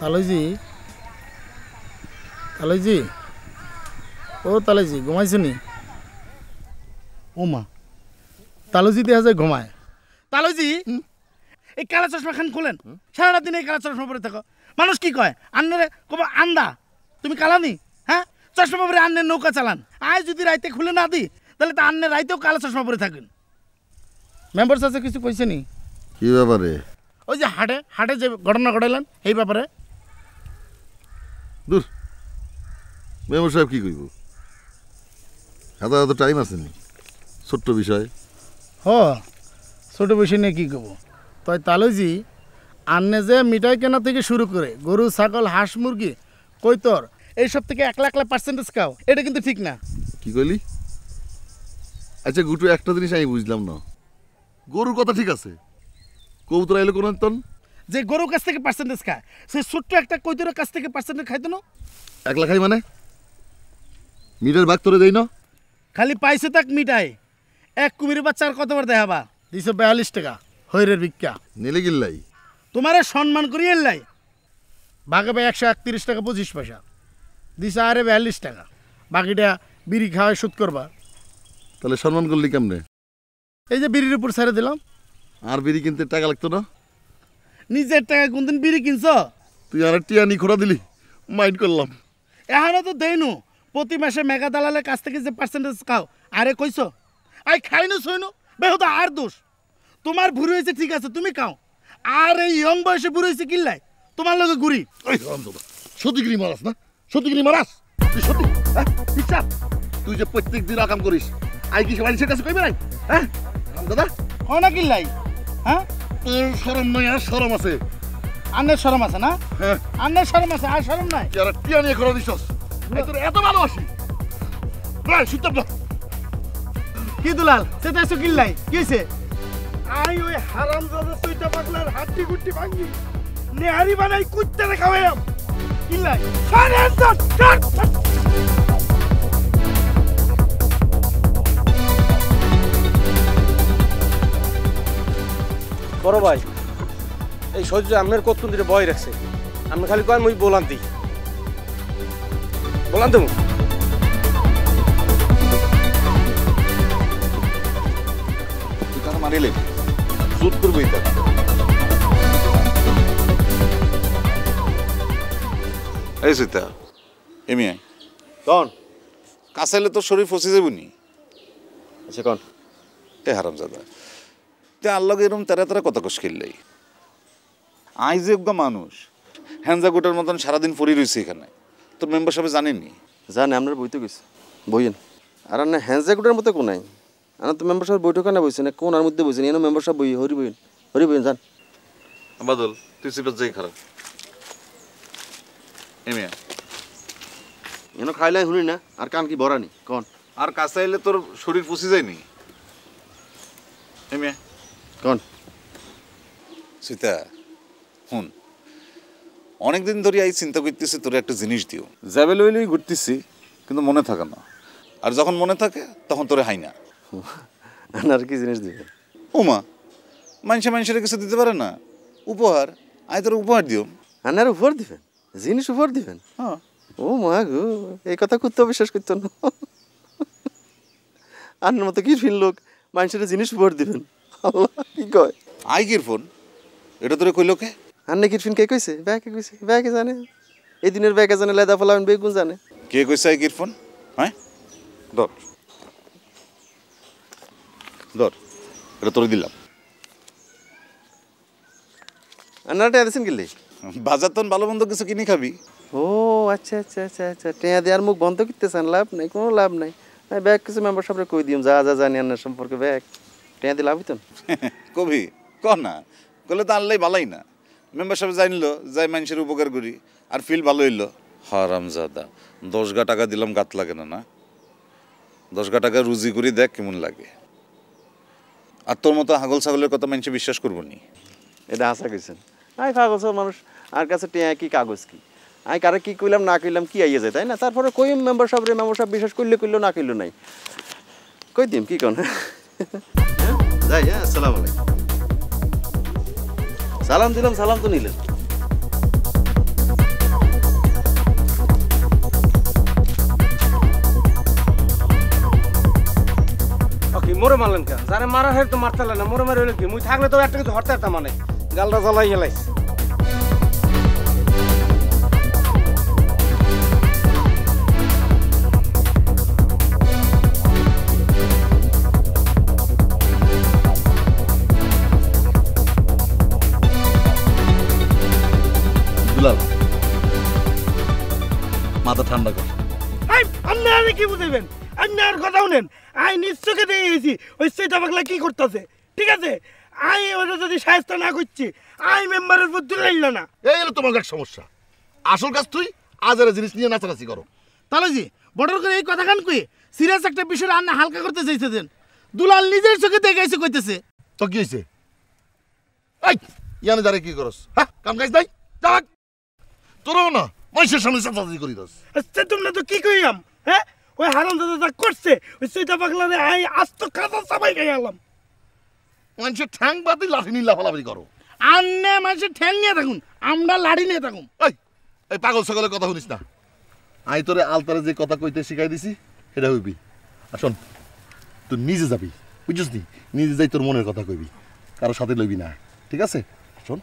তালইজি তালইজি ও তালইজি ঘুমাইছো নি ও মা তালইজি দেখা যায় ঘুমায় তালইজি এই কালা চশমা খান খোলেন সারা দিন এই কালা চশমা পরে থাকো মানুষ কি কয় আন্নারে কব আন্দা তুমি কালা নি হ্যাঁ চশমা পরে আন্নের নৌকা চালান আজ যদি রাইতে খুলে না দিই তাহলে তো আন্নের রাইতেও কালা চশমা পরে থাকেন মেম্বার সাথে কিছু কইছে নি কি ব্যাপারে ওই যে হাটে হাটে যে ঘটনা ঘটাইলেন এই ব্যাপারে দূর মেম্বার সাহেব কি কইব এত টাইম আছে নি ছোট্ট বিষয় হ ছোট বিষয় নিয়ে কী করবো তাই তালইজি আন্নে যে মিঠাই কেনা থেকে শুরু করে গরু ছাগল হাঁস মুরগি কৈতর এইসব থেকে 1,00,000% খাও এটা কিন্তু ঠিক না কি কইলি আচ্ছা গুটু একটা জিনিস আমি বুঝলাম না গরুর কথা ঠিক আছে কবুতর আইলো কোন তন যে গরুর কাছ থেকে পার্সেন্টেজ খায় সে ছোট্ট একটা কৈতরের কাছ থেকে পার্সেন্টেজ খাইতো না 1 খাই মানে মিটার ভাগ তোরে দেই না খালি পাইছে তাক মিঠাই এক কুমির বাচ্চার কতবার দেখাবা 242 টাকা হৈরের ভিক্ষা নিলে গিল্লাই তোমারে সম্মান করি এলাই ভাগে ভাই 131 টাকা 25 পয়সা দিছে আরে 42 টাকা বাকিটা বিড়ি খাওয়ায় সুদ করবা তাহলে সম্মান করলি কেমনে এই যে বিড়ির উপর ছেড়ে দিলাম আর বিড়ি কিনতে টাকা লাগতো না নিজের টাকা কোনদিন বিড়ি কিনছ তুই আর টিয়া নি খোড়া দিলি মাইন্ড করলাম এখানে তো দেইনু প্রতি মাসে মেগা দালালের কাছ থেকে যে পার্সেন্টেজ খাও আরে কইছো আই খাইনো সইনো বেহুদা আর দোষ তোমার ভুরি হয়েছে ঠিক আছে তুমি খাও আর এই ইয়ং বয়সে ভুরি হয়েছে কিল্লাই তোমার লগে ঘুরি সত্যিগিরি মারাস না সত্যিগিরি মারাস তুই সত্যি বিশ্বাস তুই যে প্রত্যেক দিন আকাম করিস আই কি মানুষের কাছে কইবে নাই হ্যাঁ দাদা হয় না কিল্লাই হ্যাঁ তোর শরম নয় আর শরম আছে আন্নের শরম আছে না হ্যাঁ আন্নের শরম আছে আর শরম নাই তুই আর টিয়া নিয়ে খোড়া দিছস তোর এত ভালোবাসি ভাই সুতরাং না কি দুলাল সেটা এসে কিল্লাই কি হয়েছে আই ওই হারাম দাদা তুইটা পাগলার হাড্ডি গুড্ডি ভাঙি নেহারি বানাই কুত্তারে খাওয়াইম কিল্লাই বড় ভাই এই সহ্য আমের কতক্ষণ ধরে বয় রাখছে আমি খালি কয় মুই বলান দিই বলান দেবো তুই তার মারিলে সুদ করবো এটা এই সীতা এমি কন কাছে এলে তোর শরীর ফসে যাবনি আচ্ছা কন এ হারামজাদা তে আল্লাহ এরম তারা তারা কথা কষ খেললেই আই যে মানুষ হ্যান্ডা গোটার মতন সারাদিন পড়ি রয়েছে এখানে তোর মেম্বার সাহেব জানেনি জানে আপনার বইতে গেছে বইয়েন আর না হ্যান্ডজাগুটার মতো কোনাই আমার তো মেম্বার সাহেব বৈঠক না বইছে না কোনার মধ্যে বইছে এনে মেম্বার সাহেব বই হরি বইন জান বাদল তুই সিপাত যাই খারাপ এমিয়া এনে খাইলাই শুনি না আর কান কি ভরানি কন আর কাছে এলে তোর শরীর ফসে যায়নি এমিয়া কন সীতা হুন অনেকদিন ধরে এই চিন্তা করতেছি তোর একটা জিনিস দিও যাবে লইলেই ঘুরতেছি কিন্তু মনে থাকে না আর যখন মনে থাকে তখন তোরে হাই না আর কি জিনিস দিবে ওমা মানুষের কিছু দিতে পারে না উপহার আই তোর উপহার দিও আনার উপহার দিবেন জিনিস উপহার দিবেন হ্যাঁ ও মা গো এই কথা করতে বিশ্বাস করতো না আন্নার মতো কি ফিল লোক মানুষের জিনিস উপহার দিবেন আল্লাহ কি কয় আই কির ফোন এটা তোরে কইলো কে আন্নে কি ফিন কে কইছে ব্যাকে জানে এই দিনের ব্যাকে জানে লেদা ফলাবেন বেগুন জানে কে কইছে আই কির ফোন হ্যাঁ ধর ধর এটা তোরে দিলাম আন্নাটা আদেছেন গেলে বাজার তন ভালো মন্দ কিছু কিনে খাবি ও আচ্ছা আচ্ছা আচ্ছা আচ্ছা টেয়া দেওয়ার মুখ বন্ধ করতেছেন লাভ নাই কোনো লাভ নাই আমি ব্যাগ কিছু মেম্বার সাহেবরে কই দিম যা জানি আন্নার সম্পর্কে ব্যাগ টেয়া দিয়ে লাভ হইতো কবি কর না করলে তো আনলেই ভালোই না মেম্বার সাহেব জানলো যাই মানুষের উপকার করি আর ফিল ভালো হইলো হারামজাদা 10,000 টাকা দিলাম গাত লাগে না 10,000 টাকা রুজি করি দেখ কেমন লাগে আর তোর মতো হাগল ছাগলের কথা মানুষে বিশ্বাস করবো নি এটা আশা কইছেন আই কাগজ মানুষ আর কাছে টেয়া কি কাগজ কি আই কারে কি কইলাম না কইলাম কি আইয়া যায় তাই না তারপরে কই মেম্বার সাহেব বিশ্বাস করলে না কইলো নাই কই দিম কি কোন যাই হ্যাঁ আসসালামু আলাইকুম সালাম দিলাম সালাম তো নিলেন মোরে মারলেন কে যারে মারা হয় তো মারতালে না মোরে মারে হইলো কি মুই থাকলে তো একটা কিছু হরতে একটা মানে গালটা জ্বালাই গেলাইছ দুলাল মাথা ঠান্ডা কর আই আপনি আর কি বুঝাইবেন আপনি আর কথা শুনেন আই নিশ্চয়কে দিয়ে গেছি ওই সেটা পাগলা কি করতেছে ঠিক আছে আই ওটা যদি সাহায্য না করছি আই মেম্বারের উপর তুলে নিল না এই হলো তোমার এক সমস্যা আসল কাজ তুই আজারে জিনিস নিয়ে নাচানাচি করো তাহলে জি বড় করে এই কথা খান কই সিরিয়াস একটা বিষয় আন্না হালকা করতে চাইছেন দুলাল নিজের চোখে দেখে এসে কইতেছে তো কি হয়েছে এই ইয়ানে দাঁড়ে কি করস হ্যাঁ কাম কাজ নাই যাক তোরও না মানুষের সামনে চাচাচাচি করি দোস আচ্ছা তোমরা তো কি কইলাম হ্যাঁ ওই হারাম দাদা যা করছে ওই সেটা পাগলারে আই আস্ত খাতা সবাই গাই আলাম মানুষের ঠ্যাং বাদি লাঠি নিয়ে লাফালাফি করো আন্না মানুষের ঠ্যাং নিয়ে থাকুন আমরা লাড়ি নিয়ে থাকুন এই এই পাগল সকলের কথা শুনিস না আই তোরে আলতারে যে কথা কইতে শিখাই দিছি সেটা হইবি আর শোন তুই নিজে যাবি বুঝছিস নি নিজে যাই তোর মনের কথা কইবি কারো সাথে লইবি না ঠিক আছে শোন